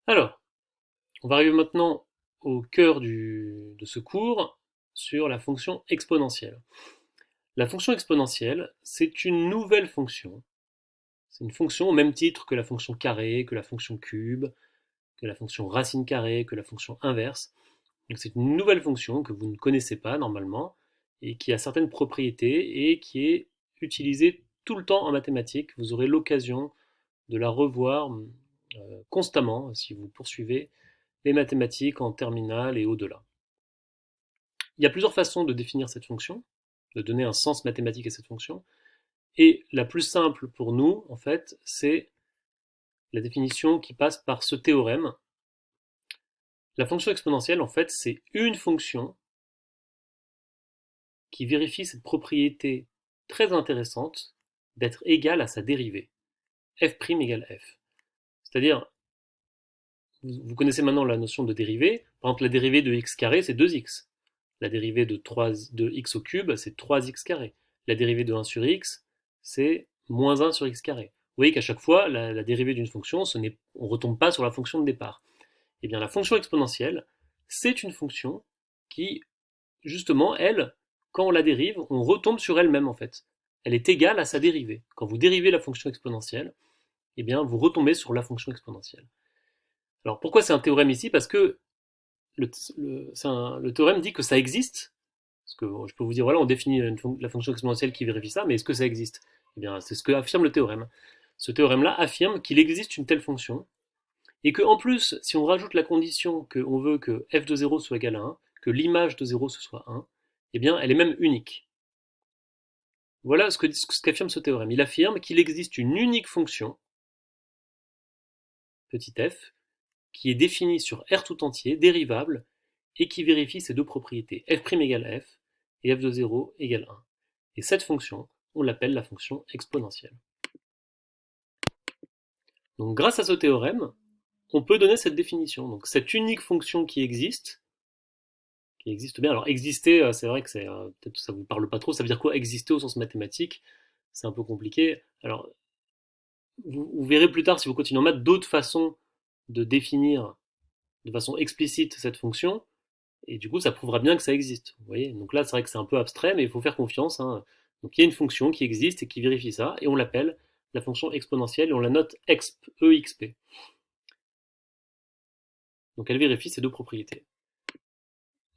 Alors, on va arriver maintenant au cœur de ce cours sur la fonction exponentielle. La fonction exponentielle, c'est une nouvelle fonction. C'est une fonction au même titre que la fonction carré, que la fonction cube, que la fonction racine carrée, que la fonction inverse. Donc c'est une nouvelle fonction que vous ne connaissez pas normalement et qui a certaines propriétés et qui est utilisée tout le temps en mathématiques. Vous aurez l'occasion de la revoir constamment si vous poursuivez les mathématiques en terminale et au-delà. Il y a plusieurs façons de définir cette fonction, de donner un sens mathématique à cette fonction, et la plus simple pour nous, en fait, c'est la définition qui passe par ce théorème. La fonction exponentielle, en fait, c'est une fonction qui vérifie cette propriété très intéressante d'être égale à sa dérivée, f' égale f. C'est-à-dire, vous connaissez maintenant la notion de dérivée, par exemple la dérivée de x carré, c'est 2x. La dérivée de x au cube, c'est 3x carré. La dérivée de 1 sur x, c'est moins 1 sur x carré. Vous voyez qu'à chaque fois, la dérivée d'une fonction, on ne retombe pas sur la fonction de départ. Eh bien, la fonction exponentielle, c'est une fonction qui, justement, elle, quand on la dérive, on retombe sur elle-même en fait. Elle est égale à sa dérivée. Quand vous dérivez la fonction exponentielle, eh bien, vous retombez sur la fonction exponentielle. Alors pourquoi c'est un théorème ici? Parce que le théorème dit que ça existe. Parce que bon, je peux vous dire, voilà, on définit la fonction exponentielle qui vérifie ça, mais est-ce que ça existe? Eh bien, c'est ce que affirme le théorème. Ce théorème-là affirme qu'il existe une telle fonction, et que en plus, si on rajoute la condition qu'on veut que f de 0 soit égal à 1, que l'image de 0 ce soit 1, eh bien, elle est même unique. Voilà ce qu'affirme ce théorème. Il affirme qu'il existe une unique fonction, petit f, qui est définie sur R tout entier, dérivable, et qui vérifie ces deux propriétés, f' égale f et f de 0 égale 1. Et cette fonction, on l'appelle la fonction exponentielle. Donc grâce à ce théorème, on peut donner cette définition. Donc cette unique fonction qui existe bien. Alors exister, c'est vrai que peut-être ça vous parle pas trop. Ça veut dire quoi exister au sens mathématique? C'est un peu compliqué. Alors vous verrez plus tard si vous continuez en maths d'autres façons de définir de façon explicite cette fonction. Et du coup, ça prouvera bien que ça existe. Vous voyez. Donc là, c'est vrai que c'est un peu abstrait, mais il faut faire confiance, hein. Donc il y a une fonction qui existe et qui vérifie ça, et on l'appelle la fonction exponentielle, et on la note exp, exp. Donc elle vérifie ces deux propriétés.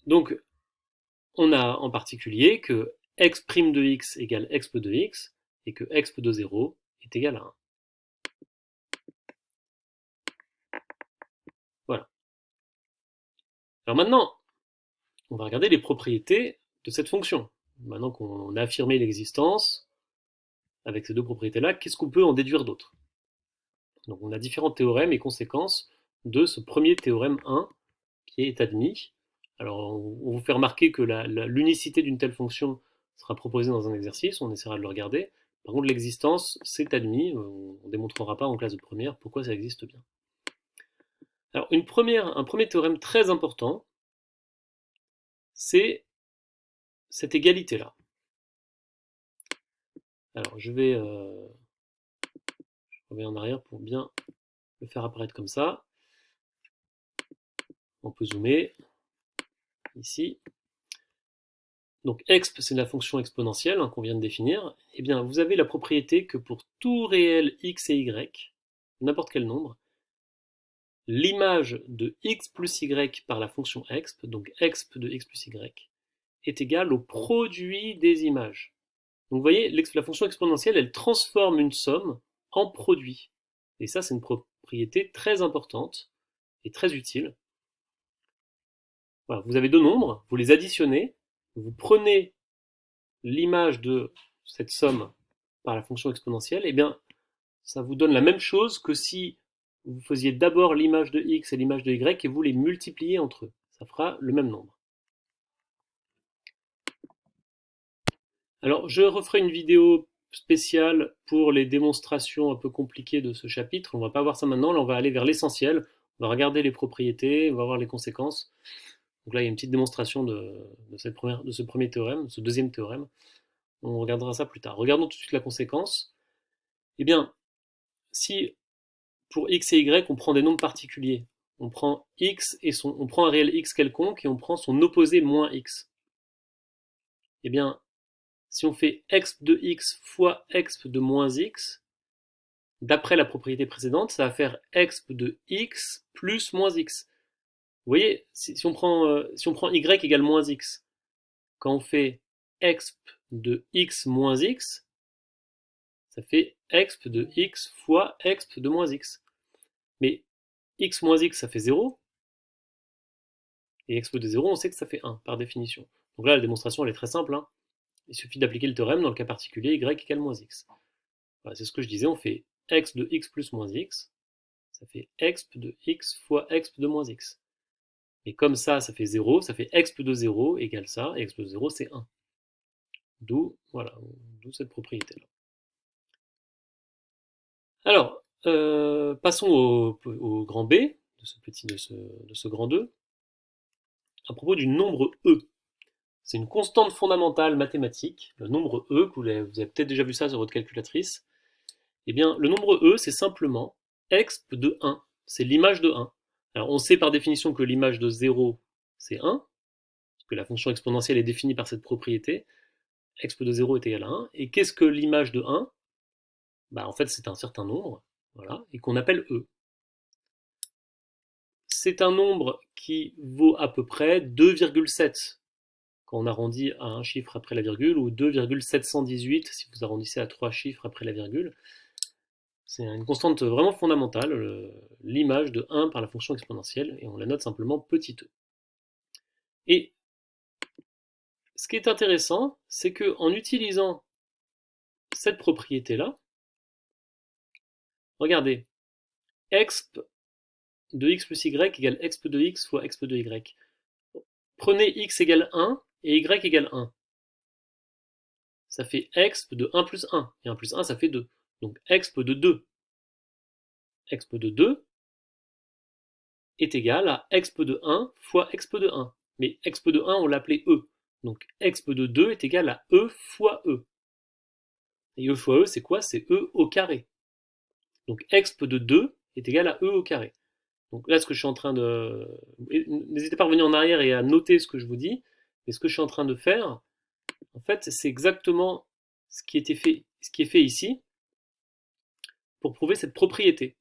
Donc on a en particulier que x' de x égale exp de x, et que exp de 0 est égal à 1. Voilà. Alors maintenant, on va regarder les propriétés de cette fonction. Maintenant qu'on a affirmé l'existence, avec ces deux propriétés-là, qu'est-ce qu'on peut en déduire d'autre? Donc on a différents théorèmes et conséquences de ce premier théorème 1 qui est admis. Alors on vous fait remarquer que l'unicité d'une telle fonction sera proposée dans un exercice, on essaiera de le regarder. Par contre l'existence, c'est admis, on ne démontrera pas en classe de première pourquoi ça existe bien. Alors un premier théorème très important, c'est cette égalité-là. Alors je reviens en arrière pour bien le faire apparaître comme ça. On peut zoomer ici. Donc exp, c'est la fonction exponentielle, hein, qu'on vient de définir. Eh bien, vous avez la propriété que pour tout réel x et y, n'importe quel nombre, l'image de x plus y par la fonction exp, donc exp de x plus y, est égale au produit des images. Donc vous voyez, la fonction exponentielle, elle transforme une somme en produit. Et ça, c'est une propriété très importante et très utile. Voilà, vous avez deux nombres, vous les additionnez, vous prenez l'image de cette somme par la fonction exponentielle, eh bien, ça vous donne la même chose que si vous faisiez d'abord l'image de x et l'image de y et vous les multipliez entre eux. Ça fera le même nombre. Alors, je referai une vidéo spéciale pour les démonstrations un peu compliquées de ce chapitre. On ne va pas voir ça maintenant, là on va aller vers l'essentiel. On va regarder les propriétés, on va voir les conséquences. Donc là, il y a une petite démonstration de ce premier théorème, ce deuxième théorème. On regardera ça plus tard. Regardons tout de suite la conséquence. Eh bien, si pour x et y, on prend des nombres particuliers, on prend x et on prend un réel x quelconque et on prend son opposé moins x. Eh bien, si on fait exp de x fois exp de moins x, d'après la propriété précédente, ça va faire exp de x plus moins x. Vous voyez, si on prend y égale moins x, quand on fait exp de x moins x, ça fait exp de x fois exp de moins x. Mais x moins x, ça fait 0, et exp de 0, on sait que ça fait 1, par définition. Donc là, la démonstration, elle est très simple. Hein. Il suffit d'appliquer le théorème dans le cas particulier y égale moins x. Voilà, c'est ce que je disais, on fait exp de x plus moins x, ça fait exp de x fois exp de moins x. Et comme ça fait 0, ça fait exp de 0 égale ça, et exp de 0 c'est 1. D'où voilà, d'où cette propriété-là. Alors, passons au grand B, de ce grand 2, à propos du nombre E. C'est une constante fondamentale mathématique, le nombre E, que vous avez peut-être déjà vu ça sur votre calculatrice. Eh bien, le nombre E, c'est simplement exp de 1, c'est l'image de 1. Alors, on sait par définition que l'image de 0, c'est 1, parce que la fonction exponentielle est définie par cette propriété, exp de 0 est égal à 1. Et qu'est-ce que l'image de 1? Bah, en fait, c'est un certain nombre, voilà, et qu'on appelle E. C'est un nombre qui vaut à peu près 2,7 quand on arrondit à un chiffre après la virgule, ou 2,718 si vous arrondissez à 3 chiffres après la virgule. C'est une constante vraiment fondamentale, l'image de 1 par la fonction exponentielle, et on la note simplement petit e. Et ce qui est intéressant, c'est qu'en utilisant cette propriété-là, regardez, exp de x plus y égale exp de x fois exp de y. Prenez x égale 1 et y égale 1. Ça fait exp de 1 plus 1, et 1 plus 1 ça fait 2. Donc exp de 2. Exp de 2 est égal à exp de 1 fois exp de 1. Mais exp de 1, on l'appelait e. Donc exp de 2 est égal à e fois e. Et e fois e, c'est quoi? C'est e au carré. Donc exp de 2 est égal à e au carré. Donc là, ce que je suis en train de... N'hésitez pas à revenir en arrière et à noter ce que je vous dis. Mais ce que je suis en train de faire, en fait, c'est exactement ce qui est fait ici pour prouver cette propriété.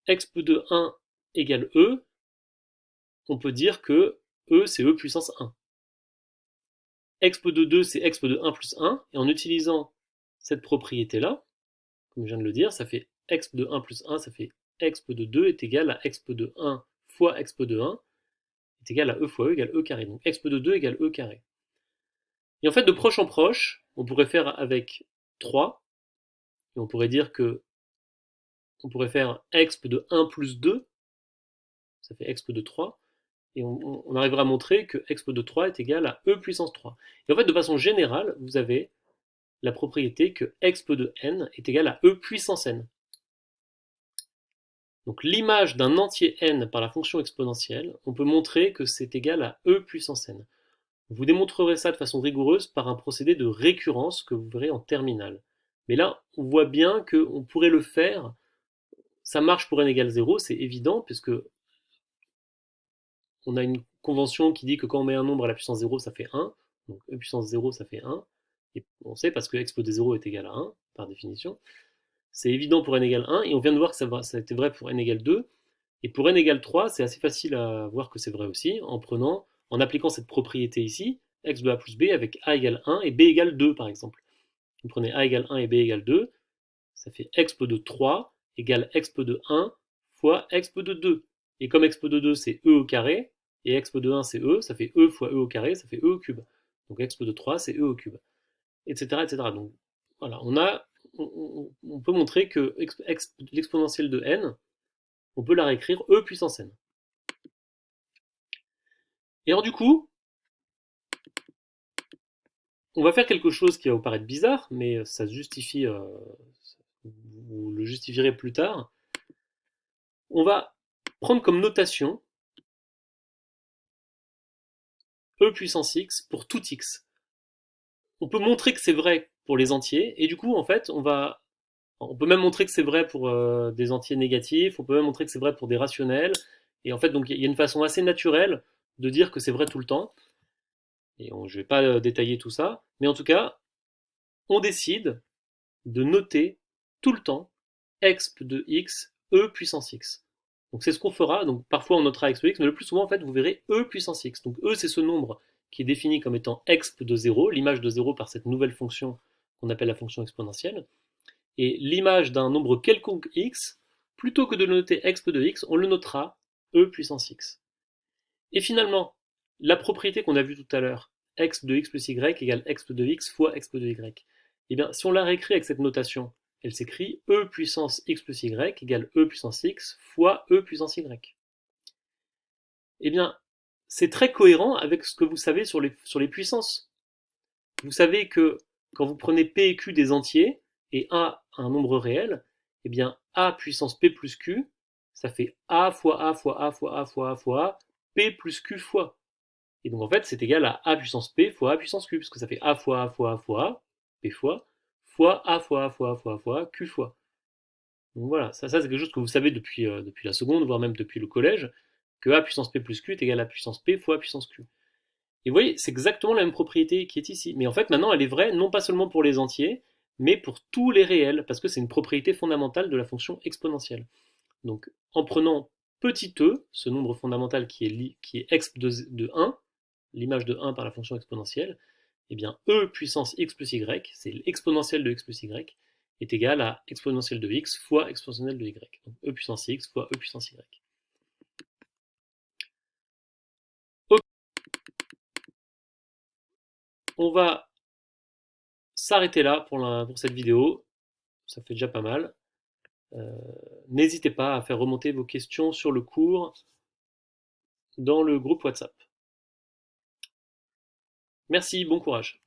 Exp de 1 égale e, on peut dire que e, c'est e puissance 1. Exp de 2, c'est exp de 1 plus 1, et en utilisant cette propriété-là, comme je viens de le dire, ça fait exp de 1 plus 1, ça fait exp de 2 est égal à exp de 1 fois exp de 1 est égal à e fois e égale e carré. Donc exp de 2 égale e carré. Et en fait, de proche en proche, on pourrait faire avec 3, et on pourrait dire que on pourrait faire exp de 1 plus 2, ça fait exp de 3, et on arrivera à montrer que exp de 3 est égal à e puissance 3. Et en fait, de façon générale, vous avez la propriété que exp de n est égal à e puissance n. Donc l'image d'un entier n par la fonction exponentielle, on peut montrer que c'est égal à e puissance n. Vous démontrerez ça de façon rigoureuse par un procédé de récurrence que vous verrez en terminale. Mais là, on voit bien qu'on pourrait le faire. Ça marche pour n égale 0, c'est évident, puisque on a une convention qui dit que quand on met un nombre à la puissance 0, ça fait 1. Donc e puissance 0, ça fait 1. Et on sait parce que exp de 0 est égal à 1, par définition. C'est évident pour n égale 1, et on vient de voir que ça a été vrai pour n égale 2. Et pour n égale 3, c'est assez facile à voir que c'est vrai aussi, en appliquant cette propriété ici, x de a plus b avec a égale 1 et b égale 2 par exemple. Vous prenez a égale 1 et b égale 2, ça fait exp de 3 égale exp de 1 fois exp de 2. Et comme exp de 2 c'est e au carré, et exp de 1 c'est e, ça fait e fois e au carré, ça fait e au cube. Donc exp de 3 c'est e au cube. Etc. etc. Donc voilà, on peut montrer que l'exponentielle de n, on peut la réécrire e puissance n. Et alors du coup, on va faire quelque chose qui va vous paraître bizarre, mais ça se justifie, vous le justifierez plus tard. On va prendre comme notation e puissance x pour tout x. On peut montrer que c'est vrai pour les entiers, et du coup, en fait, on va On peut même montrer que c'est vrai pour des entiers négatifs, on peut même montrer que c'est vrai pour des rationnels. Et en fait, donc il y a une façon assez naturelle de dire que c'est vrai tout le temps. Je ne vais pas détailler tout ça, mais en tout cas, on décide de noter tout le temps exp de x, e puissance x. Donc c'est ce qu'on fera, donc parfois on notera exp de x, mais le plus souvent en fait vous verrez e puissance x. Donc e c'est ce nombre qui est défini comme étant exp de 0, l'image de 0 par cette nouvelle fonction qu'on appelle la fonction exponentielle. Et l'image d'un nombre quelconque x, plutôt que de le noter exp de x, on le notera e puissance x. Et finalement, la propriété qu'on a vue tout à l'heure, exp de x plus y égale exp de x fois exp de y, eh bien, si on la réécrit avec cette notation, elle s'écrit e puissance x plus y égale e puissance x fois e puissance y. Eh bien, c'est très cohérent avec ce que vous savez sur les puissances. Vous savez que quand vous prenez p et q des entiers et a un nombre réel, eh bien a puissance p plus q, ça fait a fois a fois a fois a fois a fois a, p plus q fois. Et donc en fait c'est égal à a puissance p fois a puissance q, parce que ça fait a fois a fois a fois a, p fois a fois a fois a fois a fois a, q fois. Donc voilà, ça c'est quelque chose que vous savez depuis la seconde, voire même depuis le collège, que a puissance p plus q est égal à puissance p fois a puissance q. Et vous voyez, c'est exactement la même propriété qui est ici. Mais en fait, maintenant, elle est vraie non pas seulement pour les entiers, mais pour tous les réels, parce que c'est une propriété fondamentale de la fonction exponentielle. Donc, en prenant petit e, ce nombre fondamental qui est exp de 1, l'image de 1 par la fonction exponentielle, eh bien, e puissance x plus y, c'est l'exponentielle de x plus y, est égal à exponentielle de x fois exponentielle de y. Donc, e puissance x fois e puissance y. On va s'arrêter là pour cette vidéo. Ça fait déjà pas mal. N'hésitez pas à faire remonter vos questions sur le cours dans le groupe WhatsApp. Merci, bon courage.